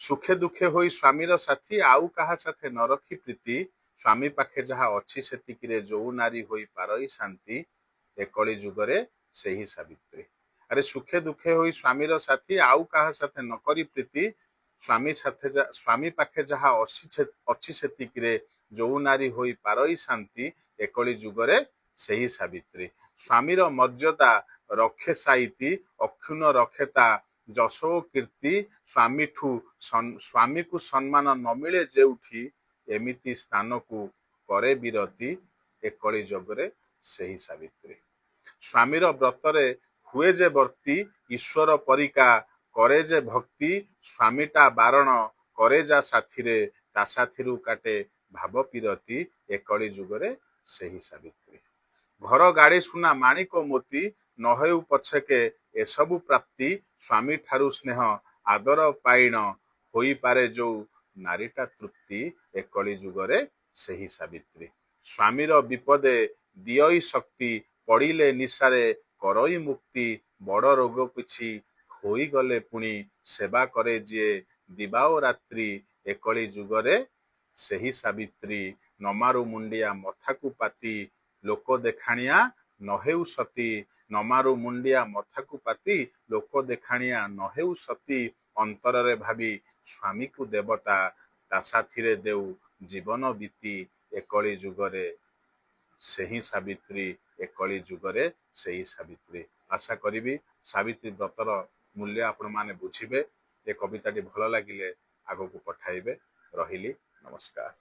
सुखे दुखे होई स्वामीर साथी आउ कहा साथे न रखी प्रीति स्वामी पाखे जहा अच्छी सेतिकिरे जो नारी होई पारई शांति ए कली जुगरे सेही सावित्री। अरे सुखे दुखे होई स्वामीर साथी आउ कहा साथे न करी प्रीति स्वामी पाखे जहा अच्छी सेतिकिरे जो नारी होई पारई शांति ए कली जुगरे सेही सावित्री। स्वामीर मर्यादा रखे साइती अक्षुण रखेता जशो कीर्ति स्वामी को सम्मान न मिले जेउठी एमिति स्थान को करे विरति ए कली जगरे सेही सावित्री। स्वामीर व्रतरे हुए जे वर्ती ईश्वर परिका करे जे भक्ति स्वामीटा बारण करे जा साथीरे ता साथीरु काटे भाव पिरती ए कली जुगरे सेही सावित्री। घर गाड़ी सुना माणिक मोती न हेउ पछके एसबु प्राप्ति स्वामी ठारू स्नेह आदर पाइण होई पारे जो नारीटा तृप्ति ए कली जुगरे सेही सावित्री। स्वामीर विपदे दियई शक्ति पड़िले निशारे करई मुक्ति बड़ रोग किछि होई गले पुणी सेवा करे जिए दिवाओ रात्रि ए कली जुगरे सेही सावित्री। नमारु मुंडिया मथाकु पाती लोक देखाणिया न हेउ सती नमारु मुंडिया मथाकु पाती लोक देखाणिया न हेउ सती अंतर रे भावी स्वामी को देवता ता साथीरे देउ जीवन बीती ए कली जुगरे सेही सावित्री ए कली जुगरे सेही सावित्री। आशा करी सावित्री व्रतर मूल्य आपण माने बुझिबे। ए कविताटी भल लागिले आगो को पठाइबे। रहिली नमस्कार।